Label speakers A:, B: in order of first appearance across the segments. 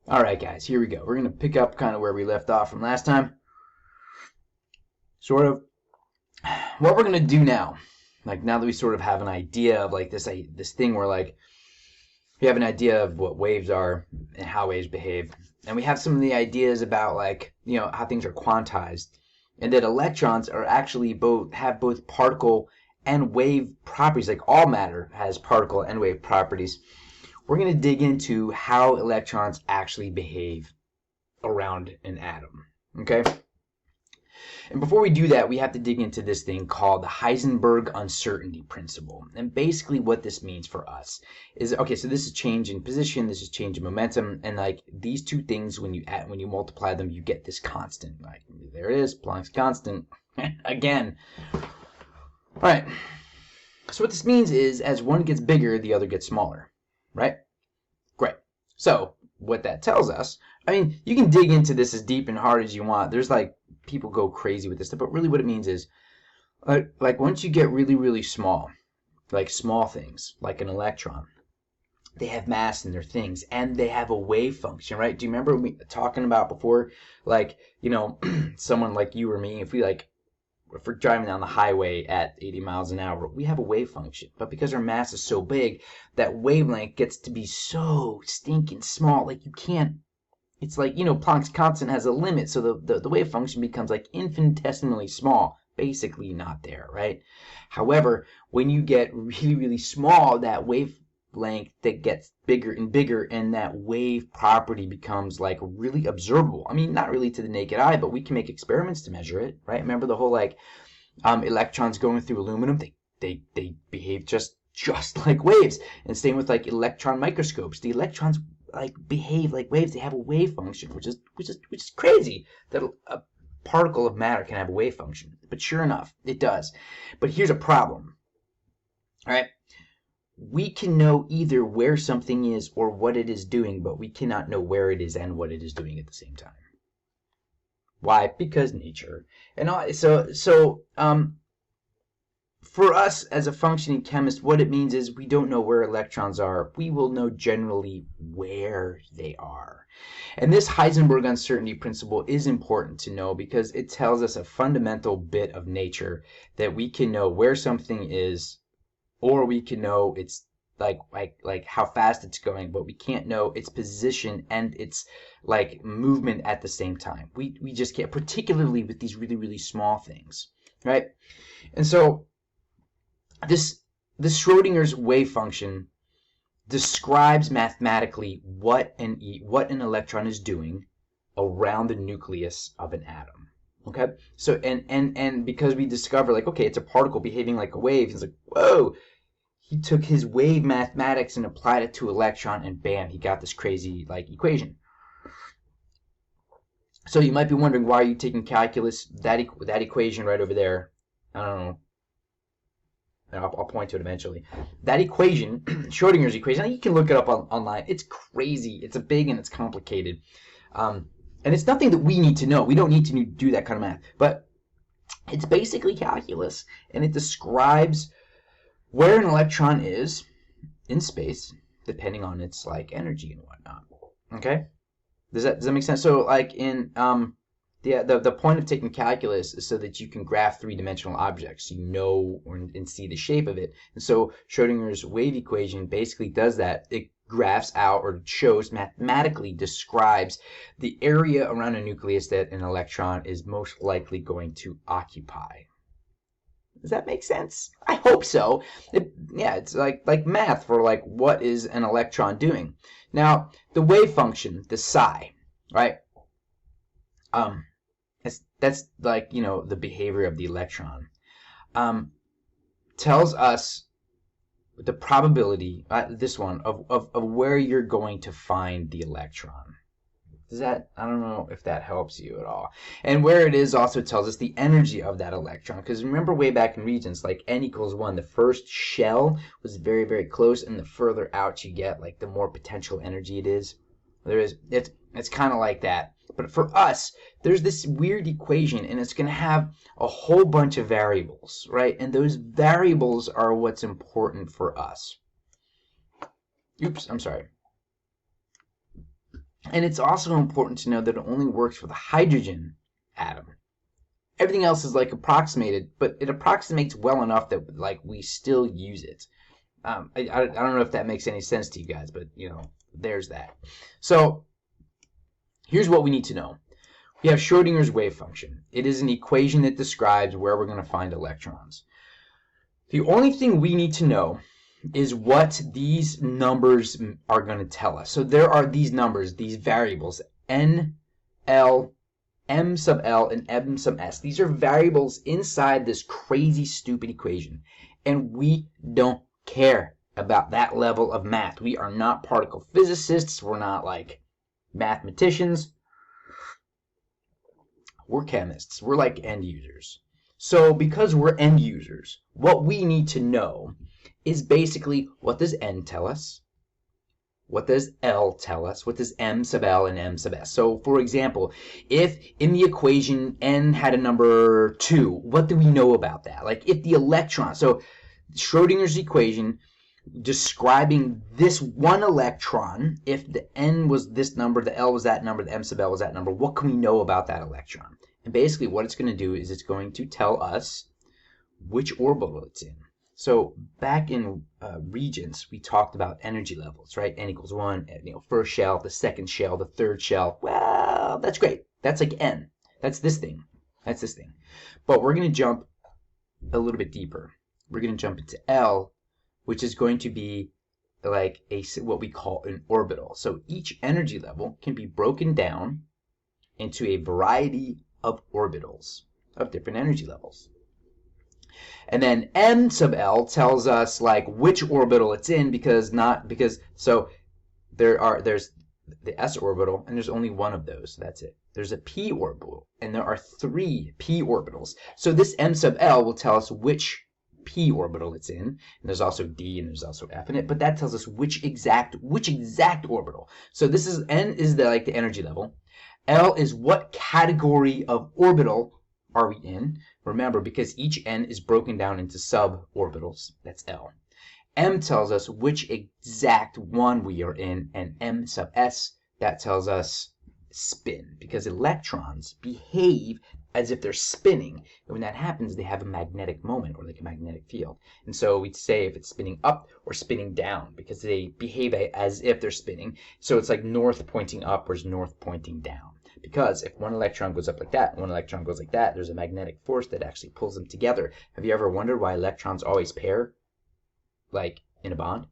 A: All right, guys, here we go. We're going to pick up kind of where we left off from last time. Sort of what we're going to do now, like now that we sort of have an idea of like this thing where like we have an idea of what waves are and how waves behave, and we have some of the ideas about like, you know, how things are quantized, and that electrons are actually have both particle and wave properties. Like all matter has particle and wave properties. We're going to dig into how electrons actually behave around an atom, okay? And before we do that, we have to dig into this thing called the Heisenberg uncertainty principle. And basically what this means for us is, okay, so this is change in position, this is change in momentum, and like these two things, when you multiply them, you get this constant. Like there it is, Planck's constant. Again. All right. So what this means is as one gets bigger, the other gets smaller. Right? Great. So what that tells us, I mean, you can dig into this as deep and hard as you want. There's like people go crazy with this stuff, but really what it means is like once you get really, really small, like small things, like an electron, they have mass in their things and they have a wave function, right? Do you remember me talking about before, like, you know, someone like you or me, if we're driving down the highway at 80 miles an hour, we have a wave function. But because our mass is so big, that wavelength gets to be so stinking small. Like you can't, it's like, you know, Planck's constant has a limit. So the wave function becomes like infinitesimally small, basically not there, right? However, when you get really, really small, that wavelength that gets bigger and bigger, and that wave property becomes like really observable. I mean, not really to the naked eye, but we can make experiments to measure it, right? Remember the whole like electrons going through aluminum? They behave just like waves. And same with like electron microscopes. The electrons like behave like waves. They have a wave function, which is crazy that a particle of matter can have a wave function. But sure enough, it does. But here's a problem. All right. We can know either where something is or what it is doing, but we cannot know where it is and what it is doing at the same time. Why? Because nature. And for us as a functioning chemist, what it means is we don't know where electrons are. We will know generally where they are. And this Heisenberg uncertainty principle is important to know because it tells us a fundamental bit of nature, that we can know where something is, or we can know its like how fast it's going, but we can't know its position and its like movement at the same time. We just can't, particularly with these really, really small things, right? And so this Schrodinger's wave function describes mathematically what an electron is doing around the nucleus of an atom. Okay, so and because we discover like, okay, it's a particle behaving like a wave, it's like, whoa, he took his wave mathematics and applied it to electron, and bam, he got this crazy like equation. So you might be wondering, why are you taking calculus? That equation right over there, I don't know, I'll point to it eventually. That equation, Schrodinger's equation, you can look it up online. It's crazy. It's big and it's complicated. And it's nothing that we need to know. We don't need to do that kind of math. But it's basically calculus, and it describes where an electron is in space, depending on its like energy and whatnot. Okay, does that make sense? So like in the point of taking calculus is so that you can graph three-dimensional objects, you know, and see the shape of it. And so Schrodinger's wave equation basically does that. It graphs out, or shows, mathematically describes the area around a nucleus that an electron is most likely going to occupy. Does that make sense? I hope so. It's like math for like, what is an electron doing? Now, the wave function, the psi, right? That's like, you know, the behavior of the electron. Tells us the probability, this one, of where you're going to find the electron. Does that, I don't know if that helps you at all. And where it is also tells us the energy of that electron. Because remember way back in Regents, like n equals 1, the first shell was very, very close, and the further out you get, like the more potential energy it is. It's kind of like that. But for us, there's this weird equation, and it's going to have a whole bunch of variables, right? And those variables are what's important for us. Oops, I'm sorry. And it's also important to know that it only works for the hydrogen atom. Everything else is like approximated, but it approximates well enough that like we still use it. I don't know if that makes any sense to you guys, but you know, there's that. So here's what we need to know. We have Schrodinger's wave function. It is an equation that describes where we're going to find electrons. The only thing we need to know is what these numbers are going to tell us. So there are these numbers, these variables, N, L, M sub L, and M sub S. These are variables inside this crazy, stupid equation. And we don't care about that level of math. We are not particle physicists. We're not like mathematicians. We're chemists. We're like end users. So because we're end users, what we need to know is basically, what does N tell us? What does L tell us? What does M sub L and M sub S? So for example, if in the equation N had a number 2, what do we know about that? Like if the electron, so Schrodinger's equation describing this one electron, if the N was this number, the L was that number, the M sub L was that number, what can we know about that electron? And basically what it's going to do is it's going to tell us which orbital it's in. So back in Regents, we talked about energy levels, right? N equals 1, you know, first shell, the second shell, the third shell. Well, that's great. That's like N. That's this thing. That's this thing. But we're going to jump a little bit deeper. We're going to jump into L, which is going to be like what we call an orbital. So each energy level can be broken down into a variety of orbitals of different energy levels. And then M sub L tells us like which orbital it's in, because so there's the s orbital and there's only one of those. That's it. There's a p orbital and there are 3 p orbitals. So this M sub L will tell us which p orbital it's in. And there's also d and there's also f in it, but that tells us which exact orbital. So this is N is the energy level. L is what category of orbital are we in? Remember, because each N is broken down into suborbitals, that's L. M tells us which exact one we are in, and M sub S, that tells us spin, because electrons behave as if they're spinning. And when that happens, they have a magnetic moment, or like a magnetic field. And so we'd say if it's spinning up or spinning down, because they behave as if they're spinning. So it's like north pointing up or north pointing down. Because if one electron goes up like that, and one electron goes like that, there's a magnetic force that actually pulls them together. Have you ever wondered why electrons always pair, like in a bond?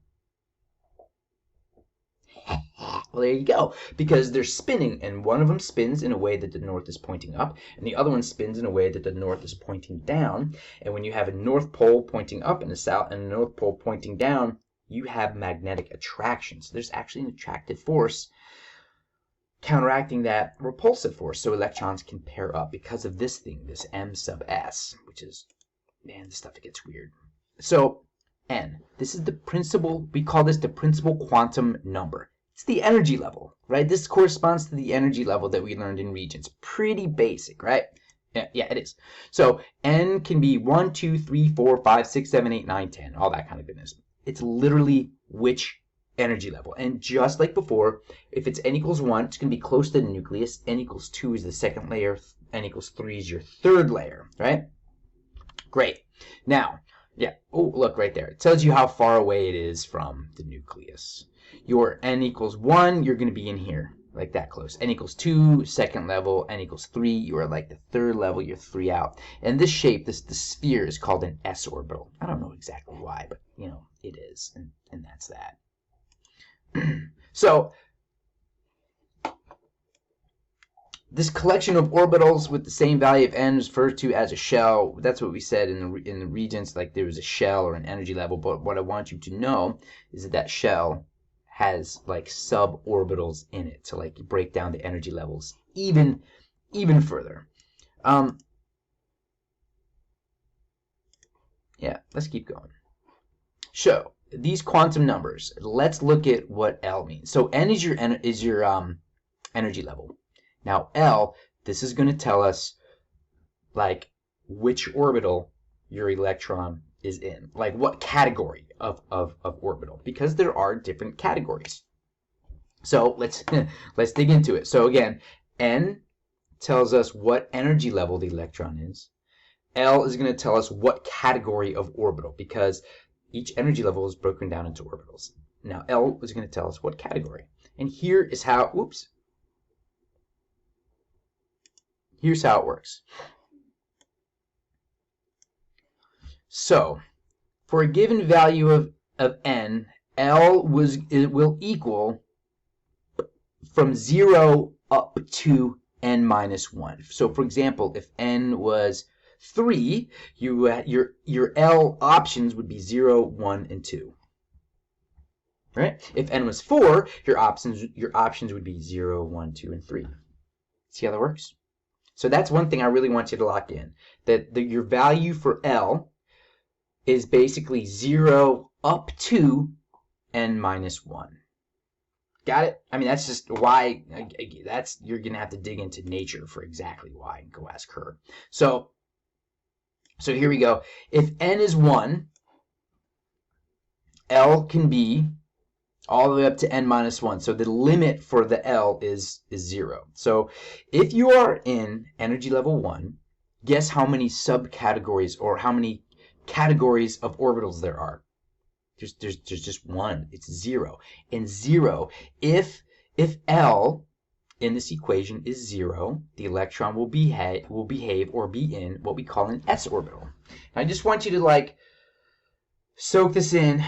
A: Well, there you go. Because they're spinning, and one of them spins in a way that the north is pointing up, and the other one spins in a way that the north is pointing down. And when you have a north pole pointing up and a south and a north pole pointing down, you have magnetic attraction. So there's actually an attractive force counteracting that repulsive force, so electrons can pair up because of this thing, this M sub S, which is, man, this stuff gets weird. So N, this is the principal, we call this the principal quantum number. It's the energy level, right? This corresponds to the energy level that we learned in Regents. Pretty basic, right? Yeah, it is. So N can be 1, 2, 3, 4, 5, 6, 7, 8, 9, 10, all that kind of goodness. It's literally which energy level. And just like before, if it's N equals 1, it's going to be close to the nucleus. N equals 2 is the second layer. N equals 3 is your third layer, right? Great. Now, yeah, oh, look right there. It tells you how far away it is from the nucleus. Your N equals 1, you're going to be in here, like that close. N equals 2, second level. N equals 3, you are like the third level, you're 3 out. And this shape, the sphere is called an s orbital. I don't know exactly why, but, you know, it is, and that's that. So this collection of orbitals with the same value of N is referred to as a shell. That's what we said in the Regents, like there was a shell or an energy level. But what I want you to know is that that shell has like suborbitals in it to like break down the energy levels even further. Yeah, let's keep going. So these quantum numbers, let's look at what L means. So N is your energy level. Now L, this is going to tell us like which orbital your electron is in, like what category of orbital, because there are different categories. So let's let's dig into it. So again, N tells us what energy level the electron is. L is going to tell us what category of orbital, because each energy level is broken down into orbitals. Now L is going to tell us what category. And here is how, here's how it works. So for a given value of N, L will equal from 0 up to N minus 1. So for example, if N was 3, your L options would be 0, 1, and 2. Right? If N was 4, your options would be 0, 1, 2, and 3. See how that works? So that's one thing I really want you to lock in. That your value for L is basically 0 up to N minus 1. Got it? I mean, that's just why, you're going to have to dig into nature for exactly why and go ask her. So here we go. If N is 1, L can be all the way up to N minus 1. So the limit for the L is 0. So if you are in energy level 1, guess how many subcategories or how many categories of orbitals there are? There's just one. It's 0. And 0, if L in this equation is 0, the electron will behave or be in what we call an s orbital. Now, I just want you to soak this in.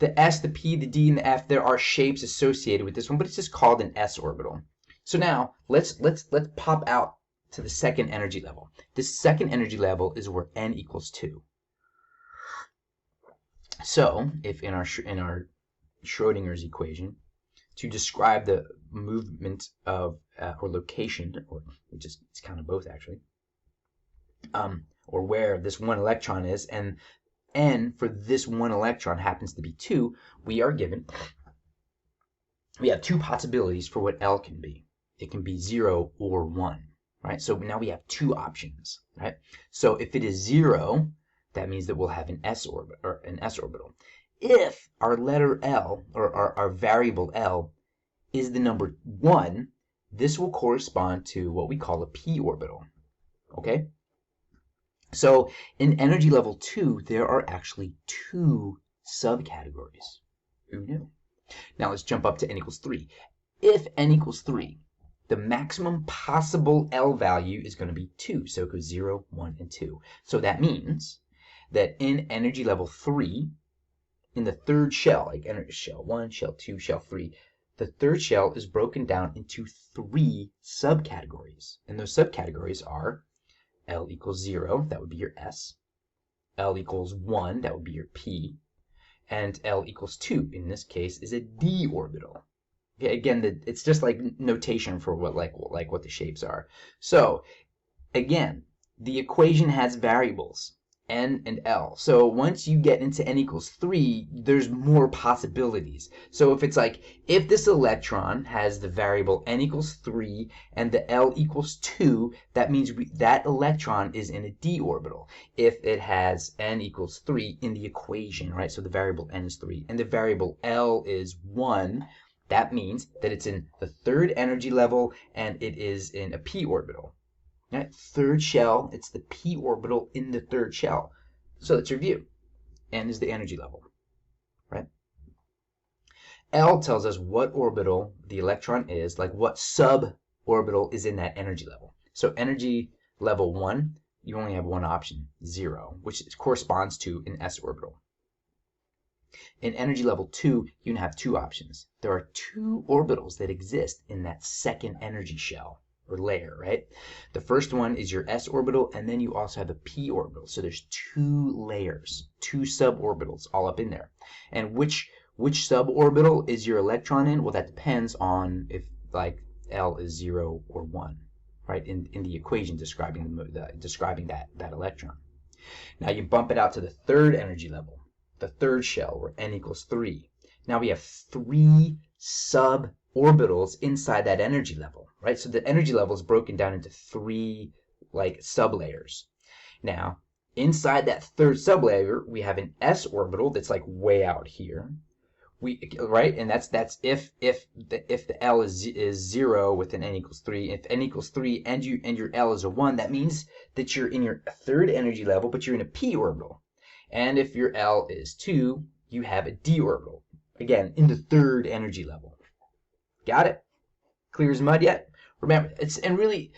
A: The S, the P, the D, and the F, there are shapes associated with this one, but it's just called an s orbital. So now let's pop out to the second energy level. This second energy level is where N equals 2. So, if in our Schrodinger's equation, to describe the movement of or location, or it's kind of both actually, or where this one electron is, and N for this one electron happens to be 2, we have 2 possibilities for what L can be. It can be 0 or 1, right? So now we have 2 options, right? So if it is 0, that means that we'll have an s orbital. If our letter L, or our variable L, is the number 1, this will correspond to what we call a p orbital. Okay? So in energy level 2, there are actually 2 subcategories. Who knew? Now let's jump up to N equals 3. If N equals 3, the maximum possible L value is going to be 2. So it goes 0, 1, and 2. So that means that in energy level 3, in the third shell, like energy shell 1, shell 2, shell 3, the third shell is broken down into 3 subcategories. And those subcategories are L equals 0, that would be your S. L equals 1, that would be your P. And L equals 2, in this case, is a d orbital. Okay, again, it's just like notation for what what the shapes are. So, again, the equation has variables, N and L. So once you get into N equals 3, there's more possibilities. So if it's if this electron has the variable N equals 3 and the L equals 2, that means that electron is in a d orbital. If it has N equals 3 in the equation, right? So the variable N is 3 and the variable L is 1, that means that it's in the third energy level and it is in a p orbital. Right? Third shell, it's the p orbital in the third shell. So let's review. N is the energy level, right? L tells us what orbital the electron is, what suborbital is in that energy level. So energy level 1, you only have one option, 0, which corresponds to an s orbital. In energy level 2, you can have 2 options. There are 2 orbitals that exist in that second energy shell, or layer, right? The first one is your s orbital, and then you also have a p orbital. So there's 2 layers, 2 suborbitals all up in there. And which suborbital is your electron in? Well, that depends on if L is 0 or 1, right? In the equation describing that electron. Now you bump it out to the third energy level, the third shell, where N equals 3. Now we have 3 suborbitals inside that energy level, right? So the energy level is broken down into 3 sublayers. Now, inside that third sublayer, we have an s orbital that's way out here. right, and that's if the L is 0 with an n equals 3. If n equals 3 and your L is a 1, that means that you're in your third energy level, but you're in a p orbital. And if your L is 2, you have a d orbital, again in the third energy level. Got it? Clear as mud yet? Remember, and really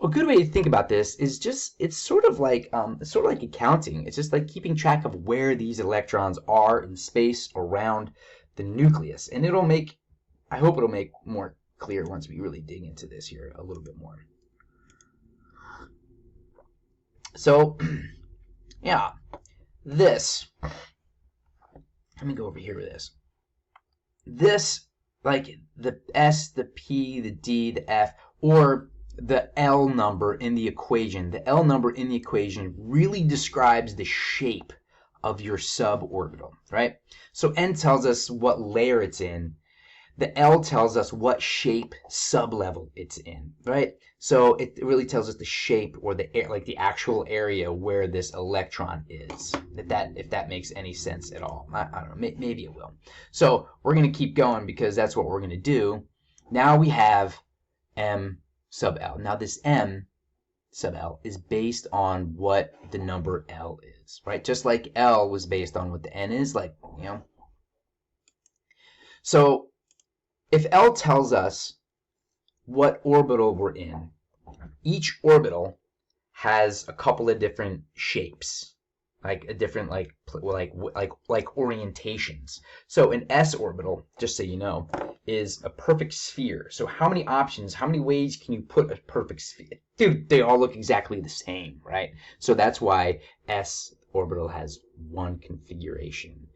A: a good way to think about this is just it's sort of like accounting. It's just like keeping track of where these electrons are in space around the nucleus, and I hope it'll make more clear once we really dig into this here a little bit more. So yeah, this, let me go over here with this, like the S, the P, the D, the F, or the L number in the equation. The L number in the equation really describes the shape of your suborbital, right? So N tells us what layer it's in. The L tells us what shape sublevel it's in, right? So it really tells us the shape, or the actual area where this electron is. If that makes any sense at all. I don't know, maybe it will. So we're going to keep going because that's what we're going to do. Now we have M sub L. Now this M sub L is based on what the number L is, right? Just like L was based on what the N is, like, you know. So if L tells us what orbital we're in, each orbital has a couple of different shapes, like a different like orientations. So an S orbital, just so you know, is a perfect sphere. So how many options, how many ways can you put a perfect sphere? Dude, they all look exactly the same, right? So that's why S orbital has one configuration.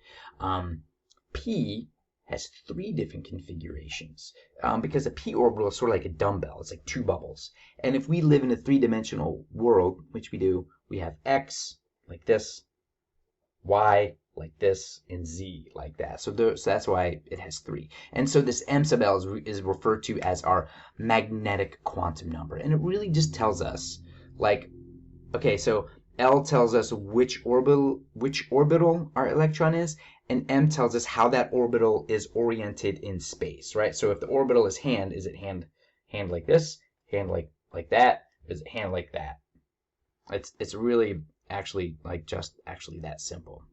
A: P has 3 different configurations, because a p orbital is sort of like a dumbbell. It's like 2 bubbles. And if we live in a 3-dimensional world, which we do, we have x like this, y like this, and z like that. So that's why it has 3. And so this M sub L is referred to as our magnetic quantum number. And it really just tells us, like, okay, so L tells us which orbital our electron is, and M tells us how that orbital is oriented in space, right? So if the orbital is hand, is it hand like this, hand like that, or is it hand like that? It's really actually actually that simple.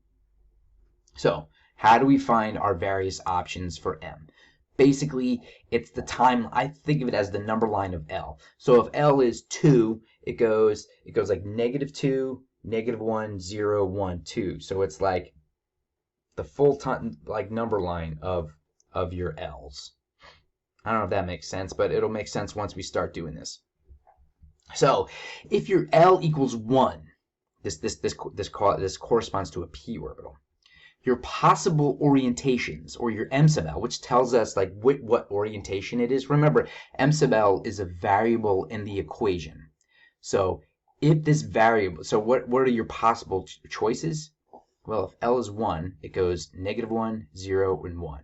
A: So how do we find our various options for M? Basically, it's the time. I think of it as the number line of L. So if L is 2, it goes like -2, -1, 0, 1, 2. So it's like the full time, like, number line of your L's. I don't know if that makes sense, but it'll make sense once we start doing this. So if your L equals 1, this corresponds to a p orbital. Your possible orientations, or your M sub L, which tells us like what orientation it is. Remember, M sub L is a variable in the equation. So if this variable, so what are your possible choices? Well, if L is 1, it goes -1, 0, and 1.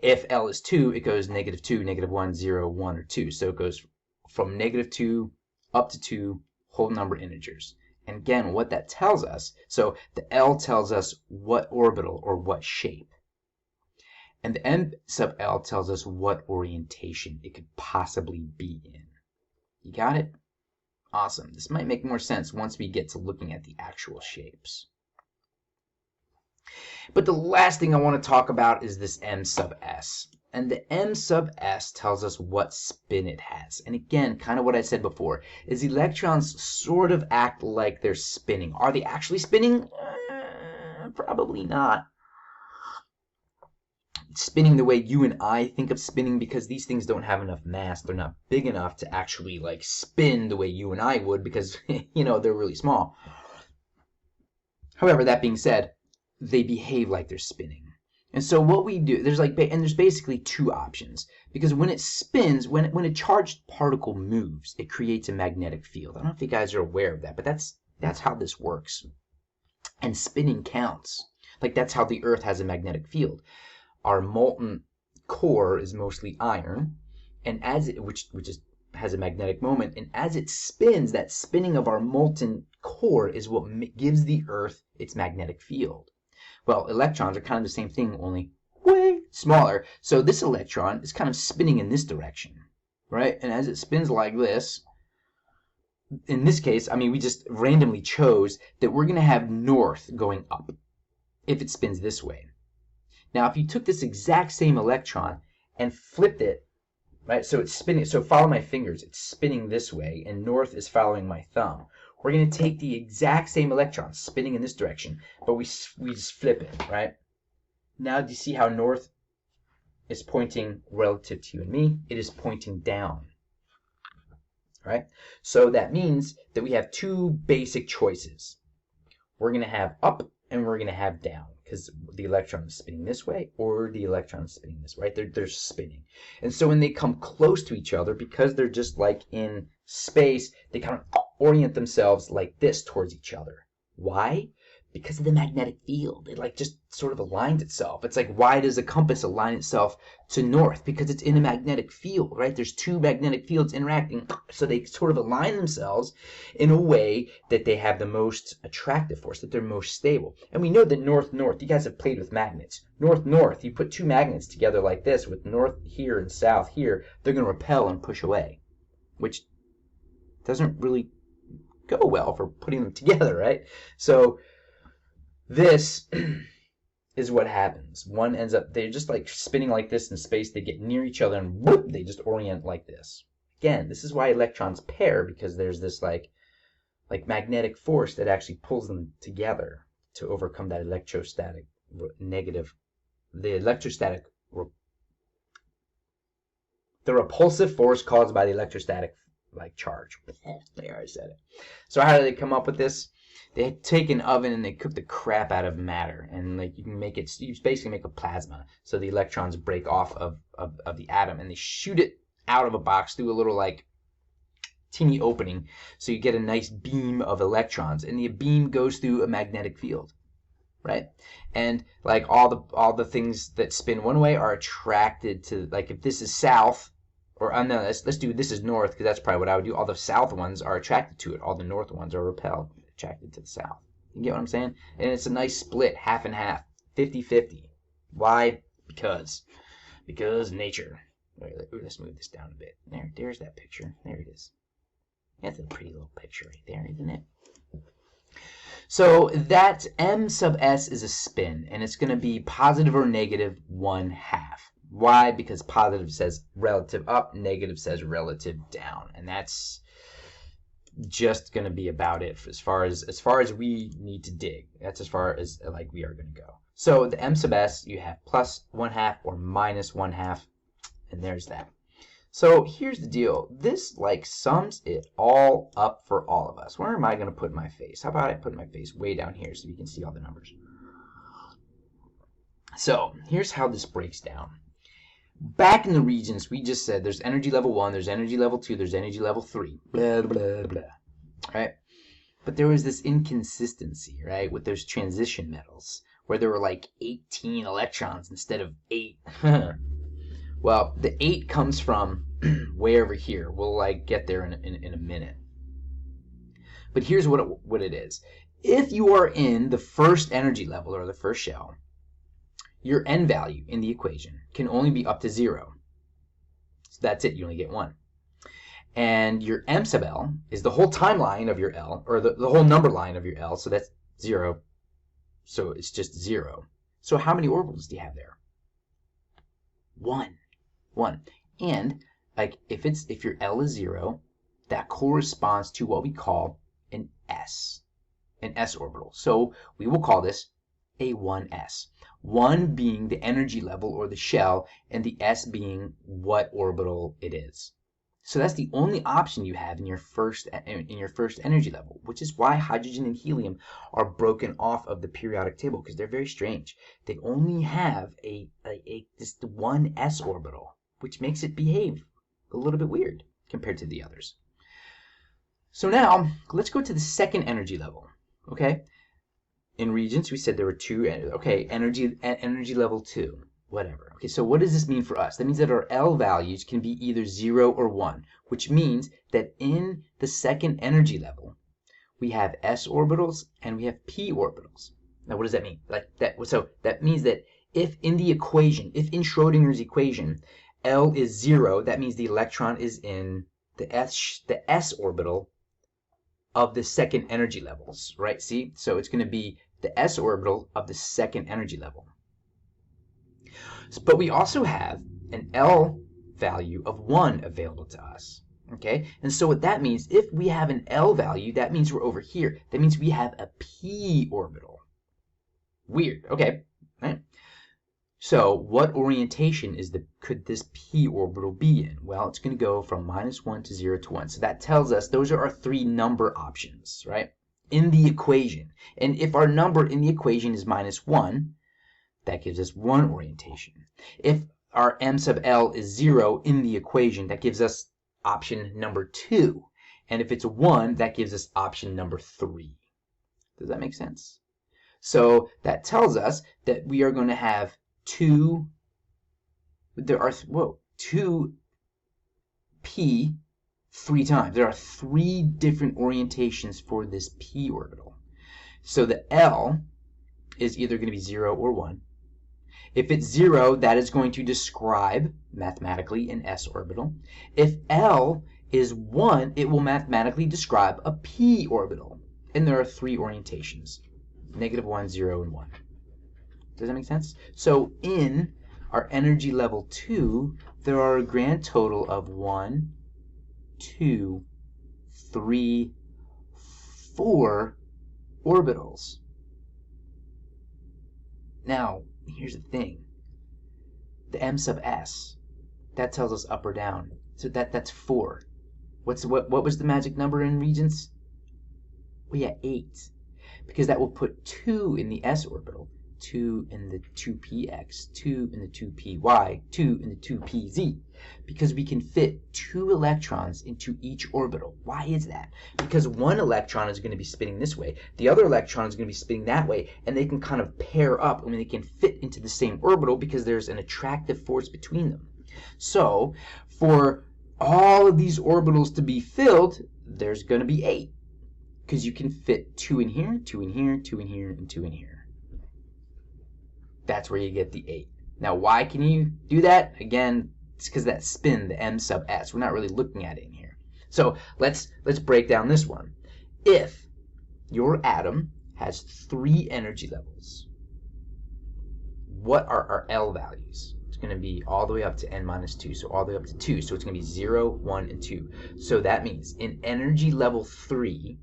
A: If L is 2, it goes -2, -1, 0, 1, or 2. So it goes from -2 up to 2 whole number integers. And again, what that tells us, so the L tells us what orbital or what shape. And the M sub L tells us what orientation it could possibly be in. You got it? Awesome. This might make more sense once we get to looking at the actual shapes. But the last thing I want to talk about is this M sub S. And the M sub S tells us what spin it has. And again, kind of what I said before, is electrons sort of act like they're spinning. Are they actually spinning? Probably not. Spinning the way you and I think of spinning, because these things don't have enough mass. They're not big enough to actually like spin the way you and I would, because you know, they're really small. However, that being said, they behave like they're spinning. And so what we do, there's basically 2 options, because when it spins, when a charged particle moves, it creates a magnetic field. I don't know if you guys are aware of that, but that's how this works. And spinning counts. Like, that's how the Earth has a magnetic field. Our molten core is mostly iron, and as it has a magnetic moment, and as it spins, that spinning of our molten core is what gives the Earth its magnetic field. Well, electrons are kind of the same thing, only way smaller. So this electron is kind of spinning in this direction, right? And as it spins like this, in this case, I mean, we just randomly chose that we're going to have north going up if it spins this way. Now, if you took this exact same electron and flipped it, right, so it's spinning, so follow my fingers, it's spinning this way, and north is following my thumb. We're going to take the exact same electron spinning in this direction, but we just flip it, right? Now, do you see how north is pointing relative to you and me? It is pointing down. Right? So that means that we have two basic choices. We're going to have up and we're going to have down, because the electron is spinning this way or the electron is spinning this way. Right? They're spinning. And so when they come close to each other, because they're just like in space, they kind of orient themselves like this towards each other. Why? Because of the magnetic field. It like just sort of aligns itself. It's like, why does a compass align itself to north? Because it's in a magnetic field, right? There's two magnetic fields interacting, so they sort of align themselves in a way that they have the most attractive force, that they're most stable. And we know that north-north, you guys have played with magnets. North-north, you put two magnets together like this, with north here and south here, they're going to repel and push away, which doesn't really go well for putting them together, right? So this is what happens. One ends up, they're just like spinning like this in space. They get near each other and whoop, they just orient like this. Again, this is why electrons pair, because there's this like magnetic force that actually pulls them together to overcome that electrostatic negative, the repulsive force caused by the electrostatic like charge. There, I said it. So how do they come up with this? They take an oven and they cook the crap out of matter, and like you can make it, you basically make a plasma, so the electrons break off of the atom, and they shoot it out of a box through a little like teeny opening, so you get a nice beam of electrons, and the beam goes through a magnetic field, right? And like all the things that spin one way are attracted to, like if this is south, or no, let's do this is north, because that's probably what I would do. All the south ones are attracted to it. All the north ones are repelled, attracted to the south. You get what I'm saying? And it's a nice split, half and half, 50-50. Why? Because nature. Wait, let's move this down a bit. There's that picture. There it is. That's a pretty little picture right there, isn't it? So that m sub s is a spin, and it's going to be positive or negative 1/2. Why? Because positive says relative up, negative says relative down, and that's just going to be about it as far as we need to dig. That's as far as like we are going to go. So the m sub s, you have plus 1/2 or minus 1/2, and there's that. So here's the deal. This like sums it all up for all of us. Where am I going to put my face? How about I put my face way down here so you can see all the numbers? So here's how this breaks down. Back in the regions, we just said there's energy level 1, there's energy level 2, there's energy level 3, blah, blah, blah, right? But there was this inconsistency, right, with those transition metals, where there were like 18 electrons instead of 8. Well, the 8 comes from way over here. We'll like get there in a minute. But here's what it is. If you are in the first energy level, or the first shell, your n value in the equation can only be up to 0. So that's it. You only get 1. And your m sub l is the whole timeline of your L, or the whole number line of your L. So that's 0. So it's just 0. So how many orbitals do you have there? 1. And like if your L is 0, that corresponds to what we call an S orbital. So we will call this a 1s. 1 being the energy level or the shell, and the s being what orbital it is. So that's the only option you have in your first energy level, which is why hydrogen and helium are broken off of the periodic table, because they're very strange. They only have this 1s orbital, which makes it behave a little bit weird compared to the others. So now let's go to the second energy level. Okay. In regions, we said there were 2. Okay, energy level 2, whatever. Okay, so what does this mean for us? That means that our L values can be either 0 or 1, which means that in the second energy level, we have s orbitals and we have p orbitals. Now, what does that mean? So that means that if in the equation, if in Schrodinger's equation, L is 0, that means the electron is in the s orbital of the second energy levels, right? See? So it's going to be the s orbital of the second energy level. But we also have an L value of 1 available to us, okay? And so what that means, if we have an L value, that means we're over here. That means we have a p orbital. Weird, okay? Right. So what orientation could this p orbital be in? Well, it's going to go from -1 to 0 to 1. So that tells us those are our 3 number options, right, in the equation. And if our number in the equation is -1, that gives us 1 orientation. If our m sub L is 0 in the equation, that gives us option number 2. And if it's 1, that gives us option number 3. Does that make sense? So that tells us that we are going to have two p 3 times. There are 3 different orientations for this p orbital. So the L is either going to be 0 or 1. If it's 0, that is going to describe mathematically an s orbital. If L is 1, it will mathematically describe a p orbital. And there are 3 orientations: -1, 0, and 1. Does that make sense? So in our energy level 2, there are a grand total of 1, 2, 3, 4 orbitals. Now, here's the thing. The m sub s, that tells us up or down. So that's 4. What was the magic number in Regents? Well, yeah, 8. Because that will put 2 in the s orbital, 2 in the 2px, 2 in the 2py, 2 in the 2pz, because we can fit 2 electrons into each orbital. Why is that? Because one electron is going to be spinning this way, the other electron is going to be spinning that way, and they can kind of pair up, and they can fit into the same orbital because there's an attractive force between them. So for all of these orbitals to be filled, there's going to be 8, because you can fit 2 in here, 2 in here, 2 in here, and 2 in here. That's where you get the 8. Now, why can you do that? Again, it's because that spin, the m sub s. We're not really looking at it in here. So let's break down this one. If your atom has 3 energy levels, what are our L values? It's going to be all the way up to n-2, so all the way up to 2. So it's going to be 0, 1, and 2. So that means in energy level 3,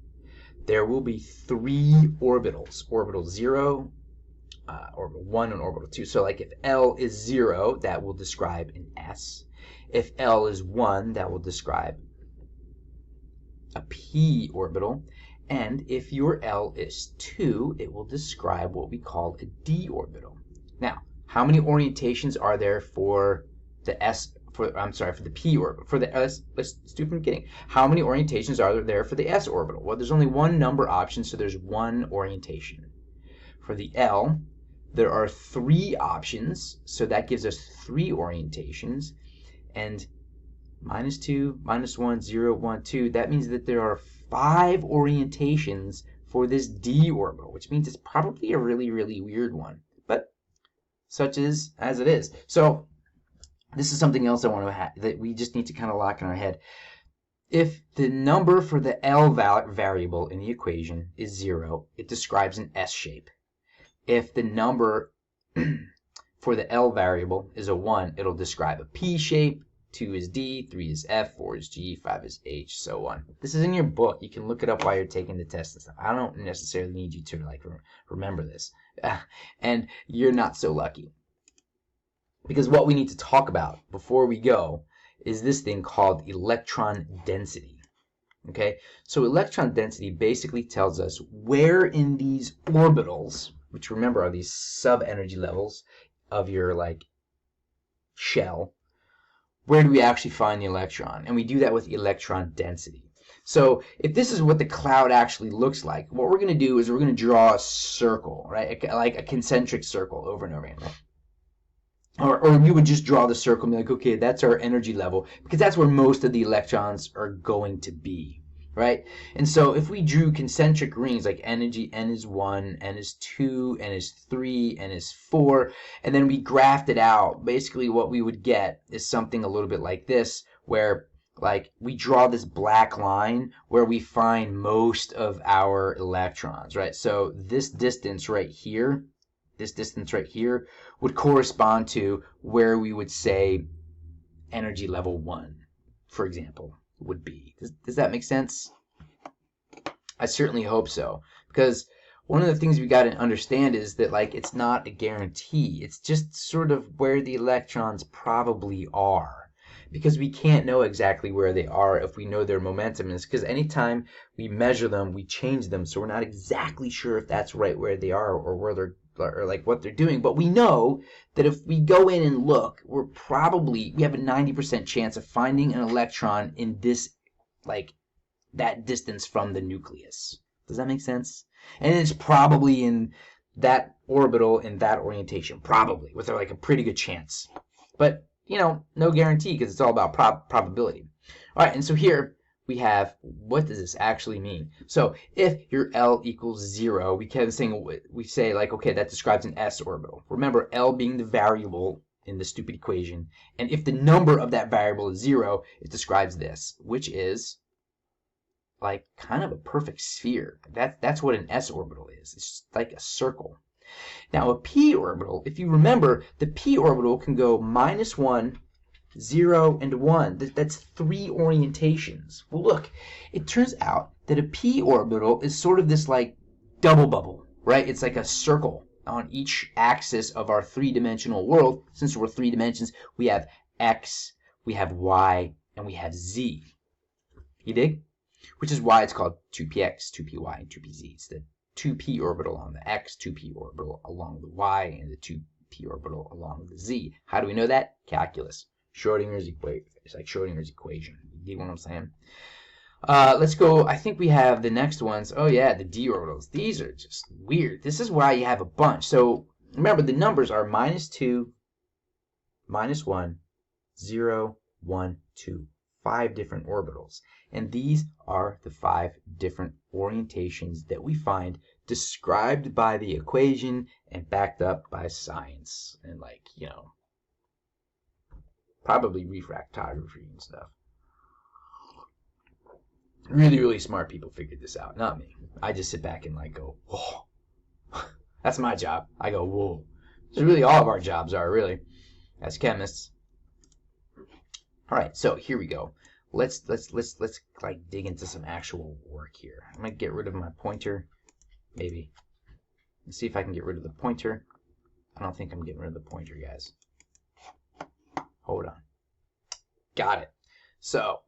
A: there will be 3 orbitals. Orbital 0, orbital 1, and orbital 2. So like if L is 0, that will describe an S. If L is 1, that will describe a p orbital. And if your L is 2, it will describe what we call a d orbital. Now, how many orientations are there for the for the p orbital? For the s, let's do from the beginning. How many orientations are there for the s orbital? Well, there's only one number option, so there's 1 orientation. For the L, there are 3 options, so that gives us 3 orientations. And -2, -1, 0, 1, 2, that means that there are 5 orientations for this d orbital, which means it's probably a really, really weird one. But such is as it is. So this is something else I want to that we just need to kind of lock in our head. If the number for the L variable in the equation is 0, it describes an S shape. If the number for the L variable is a 1, it'll describe a P shape. 2 is D, 3 is F, 4 is G, 5 is H, so on. This is in your book. You can look it up while you're taking the test and stuff. I don't necessarily need you to remember this. And you're not so lucky. Because what we need to talk about before we go is this thing called electron density. Okay? So electron density basically tells us where in these orbitals, which remember are these sub-energy levels of your shell, where do we actually find the electron? And we do that with electron density. So if this is what the cloud actually looks like, what we're going to do is we're going to draw a circle, right? Like a concentric circle over and over again. Or you would just draw the circle and be like, okay, that's our energy level, because that's where most of the electrons are going to be. right? And so if we drew concentric rings like energy, N is 1, N is 2, N is 3, N is 4, and then we graphed it out, basically what we would get is something a little bit like this, where like we draw this black line where we find most of our electrons, right? So this distance right here, would correspond to where we would say energy level 1, for example, would be. Does that make sense? I certainly hope so, because one of the things we got to understand is that like it's not a guarantee. It's just sort of where the electrons probably are, because we can't know exactly where they are if we know their momentum is, because anytime we measure them, we change them, so we're not exactly sure if that's right where they are or where they're or like what they're doing. But we know that if we go in and look, we have a 90% chance of finding an electron in this, like that distance from the nucleus. Does that make sense? And it's probably in that orbital in that orientation, probably, with like a pretty good chance. But, you know, no guarantee, because it's all about probability. All right, and so here we have, what does this actually mean? So if your L equals 0, we say like, okay, that describes an s orbital. Remember, L being the variable in the stupid equation, and if the number of that variable is 0, it describes this, which is like kind of a perfect sphere. That's what an s orbital is. It's just like a circle. Now a p orbital, if you remember, the p orbital can go -1, 0, and 1. That's 3 orientations. Well, look, it turns out that a p orbital is sort of this like double bubble, right? It's like a circle on each axis of our 3-dimensional world. Since we're 3 dimensions, we have x, we have y, and we have z. You dig? Which is why it's called 2px, 2py, and 2pz. It's the 2p orbital on the x, 2p orbital along the y, and the 2p orbital along the z. How do we know that? Calculus. Schrodinger's equation. It's like Schrodinger's equation. You get what I'm saying? Let's go. I think we have the next ones. Oh yeah, the d orbitals. These are just weird. This is why you have a bunch. So remember, the numbers are -2, -1, 0, 1, 2. 5 different orbitals. And these are the 5 different orientations that we find described by the equation and backed up by science. And like, you know, probably refractography and stuff. Really, really smart people figured this out, not me. I just sit back and like go, whoa. That's my job. I go, whoa. This is really all of our jobs are, really, as chemists. All right, so here we go. Let's like dig into some actual work here. I'm gonna get rid of my pointer, maybe. Let's see if I can get rid of the pointer. I don't think I'm getting rid of the pointer, guys. Hold on. Got it. So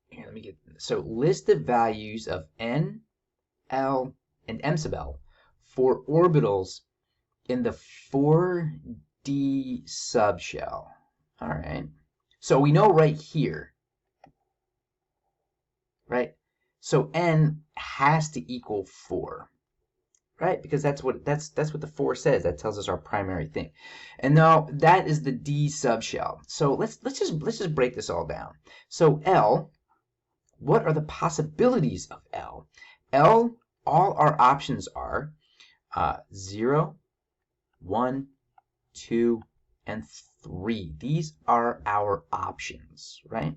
A: here, let me get. So list the values of n, l, and m sub l for orbitals in the 4D subshell. All right. So we know right here, right? So n has to equal 4, right? Because that's what the 4 says. That tells us our primary thing. And now that is the D subshell. So let's just break this all down. So L, what are the possibilities of L? L, all our options are 0, 1, 2, and 3. These are our options, right?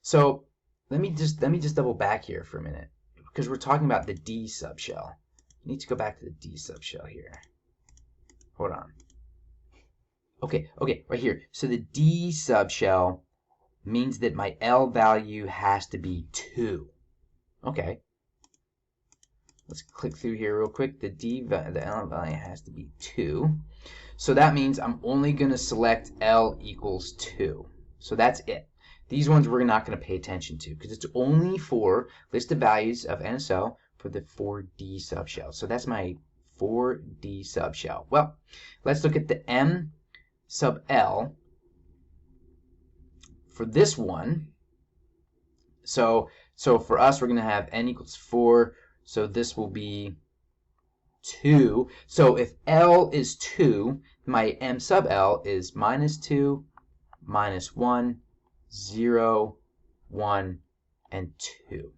A: So let me just double back here for a minute, because we're talking about the D subshell. You need to go back to the D subshell here. Hold on. Okay, right here. So the D subshell means that my L value has to be 2. Okay. Let's click through here real quick. The L value has to be 2. So that means I'm only going to select L equals 2. So that's it. These ones we're not going to pay attention to, because it's only for list of values of NSL for the 4D subshell. So that's my 4D subshell. Well, let's look at the M sub L for this one. So for us, we're going to have N equals 4. So this will be 2. So if L is 2, my M sub L is -2, -1, 0, 1, and 2.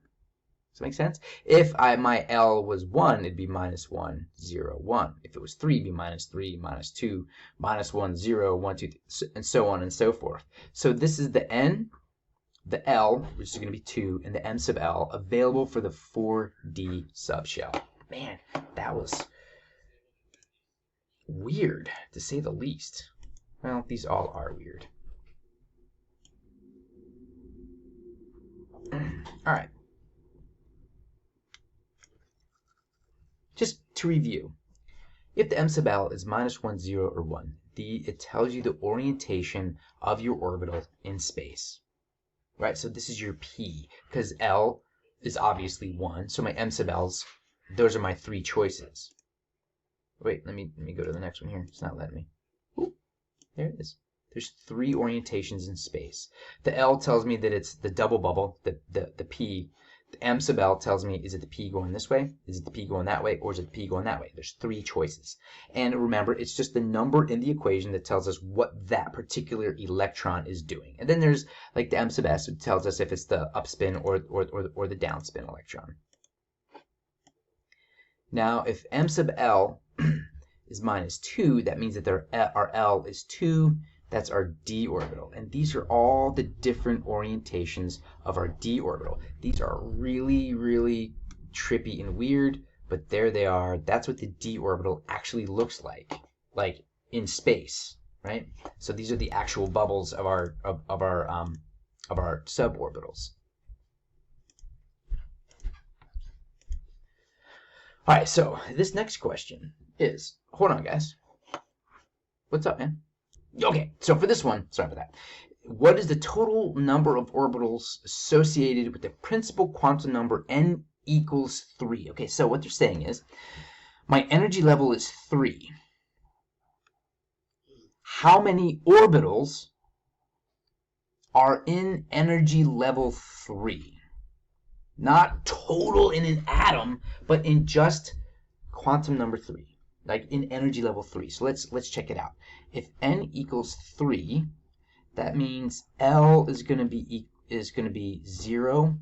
A: Does that make sense? If my L was 1, it'd be minus 1, 0, 1. If it was 3, it'd be minus 3, minus 2, minus 1, 0, 1, 2, and so on and so forth. So this is the N, the L, which is going to be 2, and the M sub L available for the 4D subshell. Man, that was weird, to say the least. Well, these all are weird. All right. Just to review, if the M sub L is minus 1, 0, or 1, it tells you the orientation of your orbital in space. Right, so this is your P, because L is obviously 1, so my M sub L's, those are my 3 choices. Wait, let me go to the next one here. It's not letting me. Ooh, there it is. There's 3 orientations in space. The L tells me that it's the double bubble, the P. The M sub L tells me, is it the P going this way, is it the P going that way, or is it the P going that way? There's 3 choices. And remember, it's just the number in the equation that tells us what that particular electron is doing. And then there's like the M sub S, which tells us if it's the upspin or the downspin electron. Now, if M sub L is minus 2, that means that our L is 2. That's our d orbital. And these are all the different orientations of our d orbital. These are really, really trippy and weird, but there they are. That's what the d orbital actually looks like in space, right? So these are the actual bubbles of our suborbitals. All right, so this next question is, hold on, guys. What's up, man? Okay, so for this one, sorry about that. What is the total number of orbitals associated with the principal quantum number n equals 3? Okay, so what they're saying is, my energy level is 3. How many orbitals are in energy level 3? Not total in an atom, but in just quantum number 3. Like in energy level 3. So let's check it out. If n equals 3, that means L is going to be 0,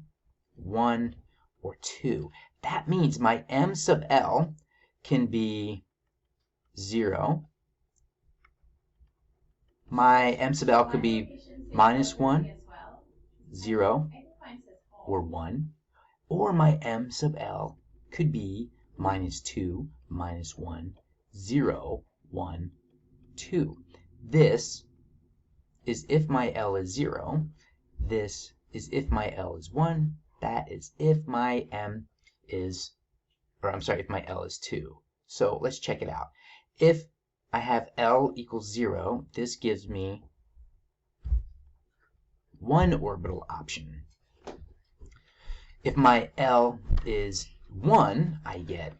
A: 1, or 2. That means my M sub L can be 0. My M sub L could be minus 1, 0, or 1. Or my M sub L could be minus 2, minus 1, 0, 1, 2. This is if my L is 0. This is if my L is 1. That is if my M is, if my L is 2. So let's check it out. If I have L equals 0, this gives me 1 orbital option. If my L is 1, I get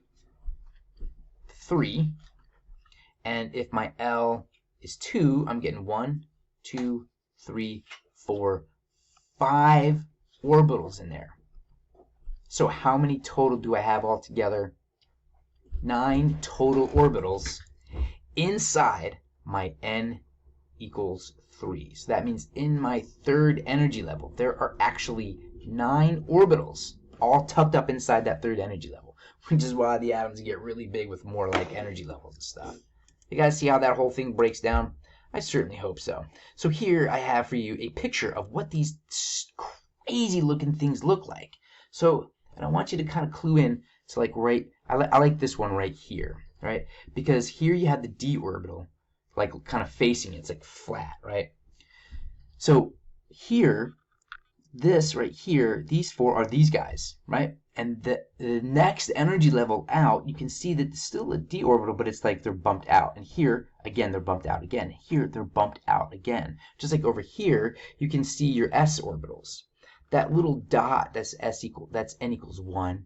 A: 3. And if my L is 2, I'm getting 1, 2, 3, 4, 5 orbitals in there. So how many total do I have altogether? 9 total orbitals inside my n equals 3. So that means in my 3rd energy level, there are actually 9 orbitals all tucked up inside that 3rd energy level, which is why the atoms get really big with more like energy levels and stuff. You guys see how that whole thing breaks down? I certainly hope so. So here I have for you a picture of what these crazy looking things look like. So, and I want you to kind of clue in to like I like this one right here, right? Because here you have the d orbital, like kind of facing it. It's like flat, right? So here, this right here, these 4 are these guys, right? And the next energy level out, you can see that it's still a d orbital, but it's like they're bumped out. And here, again, they're bumped out again. Here, they're bumped out again. Just like over here, you can see your s orbitals. That little dot, that's n equals 1.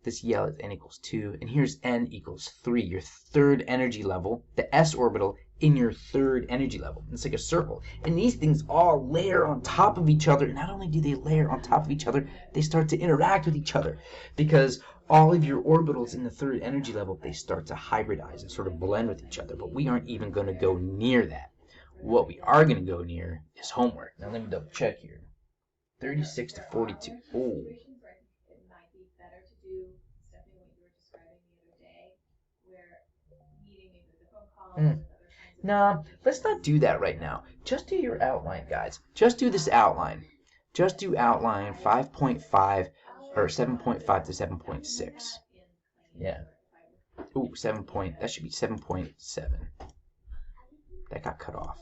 A: This yellow is n equals 2. And here's n equals 3, your 3rd energy level, the s orbital in your 3rd energy level. It's like a circle. And these things all layer on top of each other. And not only do they layer on top of each other, they start to interact with each other. Because all of your orbitals in the 3rd energy level, they start to hybridize and sort of blend with each other. But we aren't even going to go near that. What we are going to go near is homework. Now let me double check here. 36 to 42. Oh. No, let's not do that right now. Just do your outline, guys. Just do this outline. Just do outline 5.5 or 7.5 to 7.6. Yeah. Ooh, that should be 7.7. That got cut off.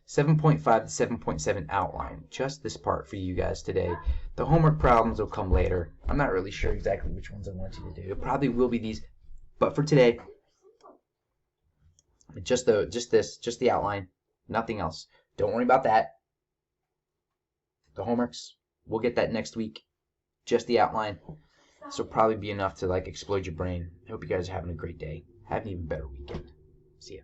A: 7.5 to 7.7 outline. Just this part for you guys today. The homework problems will come later. I'm not really sure exactly which ones I want you to do. It probably will be these. But for today, just the outline. Nothing else. Don't worry about that. The homeworks, we'll get that next week. Just the outline. This will probably be enough to like explode your brain. I hope you guys are having a great day. Have an even better weekend. See ya.